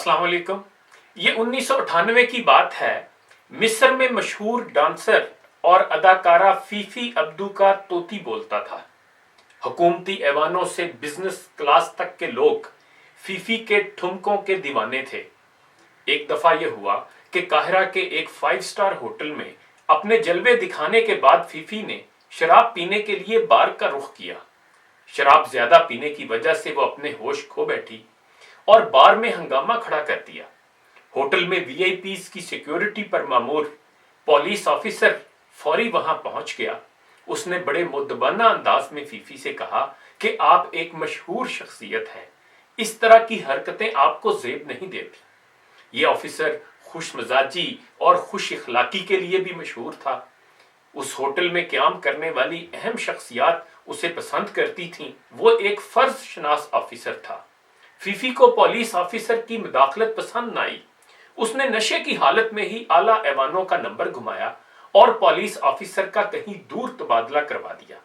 अस्सलाम वालेकुम। ये 1998 की बात है। मिस्र में मशहूर डांसर और अदाकारा फीफी अब्दू का तोती बोलता था। हुकूमती ऐवानों से बिजनेस क्लास तक के लोग फीफी के ठुमकों के दीवाने थे। एक दफा यह हुआ कि काहिरा के एक 5 स्टार होटल में अपने जलवे दिखाने के बाद फीफी ने शराब पीने के लिए बार का रुख किया। शराब ज्यादा पीने की वजह से वो अपने होश खो बैठी और बार में हंगामा खड़ा कर दिया। होटल में वीआईपीज की सिक्योरिटी पर मामूर पुलिस ऑफिसर फौरी वहां पहुंच गया। उसने बड़े मुद्दबाना अंदाज में फीफी से कहा कि आप एक मशहूर शख्सियत हैं, इस तरह की हरकतें आपको जेब नहीं देती। ये ऑफिसर खुश मिजाजी और खुश इखलाकी के लिए भी मशहूर था। उस होटल में क्याम करने वाली अहम शख्सियात उसे पसंद करती थीं। वो एक फर्ज शनास ऑफिसर था। फीफी को पुलिस ऑफिसर की मुदाखलत पसंद न आई। उसने नशे की हालत में ही आला ऐवानों का नंबर घुमाया और पुलिस ऑफिसर का कहीं दूर तबादला करवा दिया।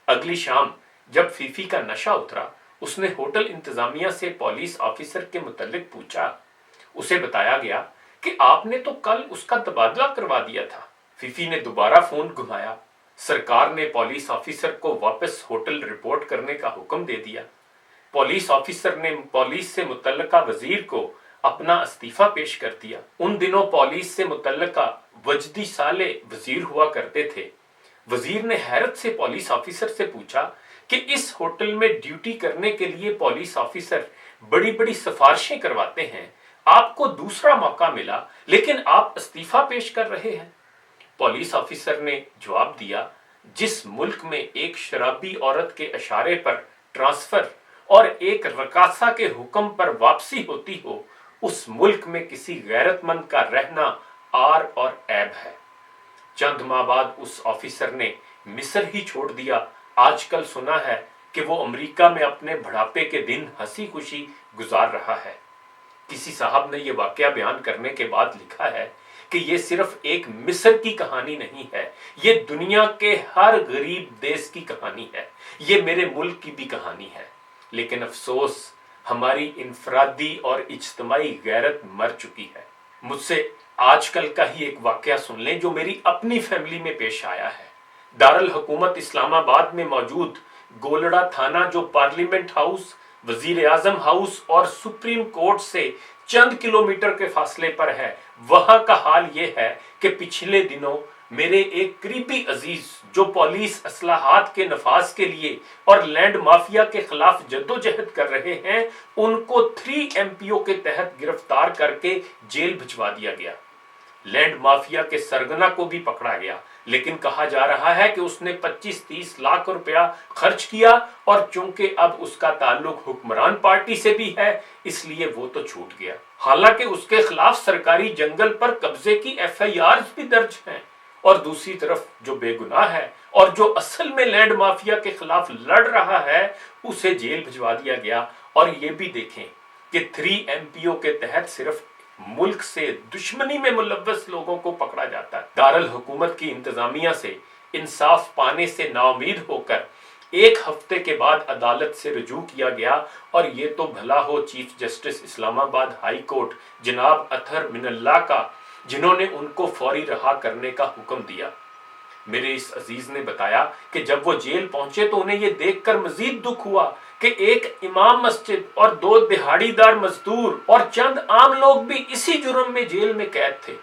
अगली शाम जब फीफी का नशा उतरा, उसने होटल इंतजामिया से पुलिस ऑफिसर के मुतल्लिक पूछा। उसे बताया गया कि आपने तो कल उसका तबादला करवा दिया था। फीफी ने दोबारा फोन घुमाया। सरकार ने पुलिस ऑफिसर को वापस होटल रिपोर्ट करने का हुक्म दे दिया। पुलिस ऑफिसर ने पुलिस से मुतल्लका वजीर को अपना इस्तीफा पेश कर दिया। उन दिनों पुलिस से मुतल्लका वजदी साले वजीर हुआ करते थे। वजीर ने हैरत से पुलिस ऑफिसर से पूछा कि इस होटल में ड्यूटी करने के लिए पुलिस ऑफिसर बड़ी बड़ी सिफारिशें करवाते हैं, आपको दूसरा मौका मिला लेकिन आप इस्तीफा पेश कर रहे हैं। पुलिस ऑफिसर ने जवाब दिया, जिस मुल्क में एक शराबी औरत के इशारे पर ट्रांसफर और एक रकासा के हुक्म पर वापसी होती हो, उस मुल्क में किसी गैरतमंद का रहना आर और ऐब है। चंद माह बाद उस ऑफिसर ने मिस्र ही छोड़ दिया। आजकल सुना है कि वो अमेरिका में अपने बुढ़ापे के दिन हंसी खुशी गुजार रहा है। किसी साहब ने यह वाकया बयान करने के बाद लिखा है कि यह सिर्फ एक मिस्र की कहानी नहीं है, ये दुनिया के हर गरीब देश की कहानी है, ये मेरे मुल्क की भी कहानी है। लेकिन अफसोस, हमारी इनफरादी और इज्तमाई गैरत मर चुकी है। मुझसे आजकल का ही एक वाकया सुन लें जो मेरी अपनी फैमिली में पेश आया है। दारुल हुकूमत इस्लामाबाद में मौजूद गोलड़ा थाना, जो पार्लियामेंट हाउस, वजीर आजम हाउस और सुप्रीम कोर्ट से चंद किलोमीटर के फासले पर है, वहां का हाल यह है कि पिछले दिनों मेरे एक करीबी अजीज जो पुलिस असलाहात के नफाज के लिए और लैंड माफिया के खिलाफ जद्दोजहद कर रहे हैं, उनको 3 MPO के तहत गिरफ्तार करके जेल भिजवा दिया गया। लैंड माफिया के सरगना को भी पकड़ा गया, लेकिन कहा जा रहा है कि उसने 25-30 लाख रुपया खर्च किया और चूंकि अब उसका ताल्लुक हुक्मरान पार्टी से भी है, इसलिए वो तो छूट गया। हालांकि उसके खिलाफ सरकारी जंगल पर कब्जे की FIR भी दर्ज हैं। और दूसरी तरफ जो बेगुनाह है और जो असल में लैंड माफिया के खिलाफ लड़ रहा है, उसे जेल भिजवा दिया गया। और ये भी देखें कि 3 MPO के तहत सिर्फ मुल्क से दुश्मनी में मुलव्वस लोगों को पकड़ा जाता है। दारुल हुकूमत की इंतजामिया से इंसाफ पाने से नाउमीद होकर 1 हफ्ते के बाद अदालत से रुजू किया गया। और ये तो भला हो chief justice Islamabad high court जनाब अतहर मिनल्ला का, जिन्होंने उनको फौरी रहा करने का हुक्म दिया। मेरे इस अजीज ने बताया कि जब वो जेल पहुंचे तो उन्हें यह देखकर मजीद दुख हुआ कि एक इमाम मस्जिद और 2 दिहाड़ीदार मजदूर और चंद आम लोग भी इसी जुर्म में जेल में कैद थे।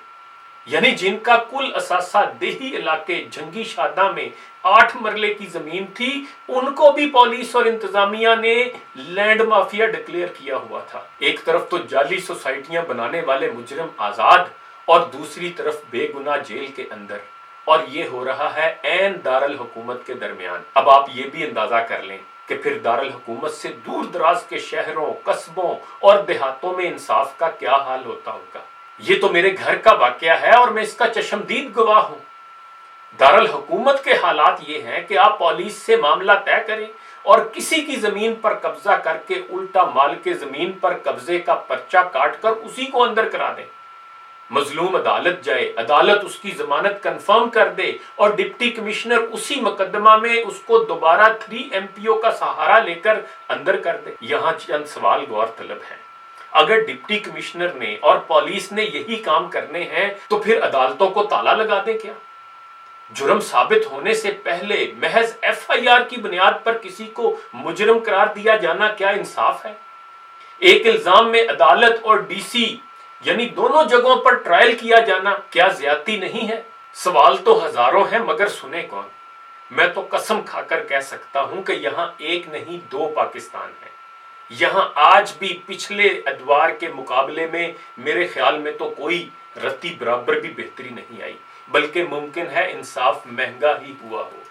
यानी जिनका कुल असासा देही इलाके जंगी शादा में 8 मरले की जमीन थी, उनको भी पुलिस और इंतजामिया ने लैंड माफिया डिक्लेयर किया हुआ था। एक तरफ तो जाली सोसाइटियां बनाने वाले मुजरिम आजाद और दूसरी तरफ बेगुनाह जेल के अंदर। और ये हो रहा है ऐन दारुल हुकूमत के दरमियान। अब आप ये भी अंदाजा कर लें कि फिर दारुल हुकूमत से दूर दराज के शहरों, कस्बों और देहातों में इंसाफ का क्या हाल होता होगा। ये तो मेरे घर का वाकया है और मैं इसका चशमदीद गवाह हूं। दारुल हुकूमत के हालात ये हैं कि आप पुलिस से मामला तय करें और किसी की जमीन पर कब्जा करके उल्टा माल के जमीन पर कब्जे का पर्चा काटकर उसी को अंदर करा दें। मजलूम अदालत जाए, अदालत उसकी जमानत कंफर्म कर दे और डिप्टी कमिश्नर उसी मुकदमा में उसको दोबारा 3 MPO का सहारा लेकर अंदर कर दे। यहां चंद सवाल गौर तलब हैं। اگر ڈپٹی کمشنر نے اور پولیس نے یہی کام کرنے ہیں تو پھر عدالتوں کو تالا لگا دیں کیا؟ جرم ثابت ہونے سے پہلے محض ایف آئی آر کی بنیاد پر کسی کو مجرم قرار دیا جانا کیا انصاف ہے؟ ایک الزام میں عدالت اور ڈی سی یعنی دونوں جگہوں پر ٹرائل کیا جانا کیا زیادتی نہیں ہے؟ سوال تو ہزاروں ہیں مگر سنے کون؟ میں تو قسم کھا کر کہہ سکتا ہوں کہ یہاں ایک نہیں دو پاکستان ہیں۔ یہاں آج بھی پچھلے ادوار کے مقابلے میں میرے خیال میں تو کوئی رتی برابر بھی بہتری نہیں آئی، بلکہ ممکن ہے انصاف مہنگا ہی ہوا ہو۔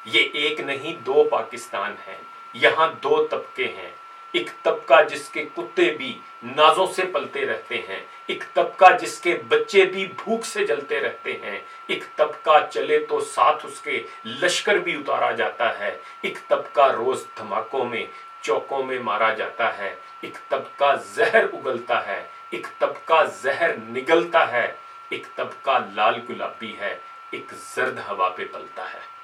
یہ ایک نہیں دو پاکستان ہیں، یہاں دو طبقے ہیں۔ ایک طبقہ جس کے کتے بھی نازوں سے پلتے رہتے ہیں، ایک طبقہ جس کے بچے بھی بھوک سے جلتے رہتے ہیں، ایک طبقہ چلے تو ساتھ اس کے لشکر بھی اتارا جاتا ہے، ایک طبقہ روز دھماکوں میں چوکوں میں مارا جاتا ہے، ایک طبقہ زہر اگلتا ہے، ایک طبقہ زہر نگلتا ہے، ایک طبقہ لال گلابی ہے، ایک زرد ہوا پہ پلتا ہے۔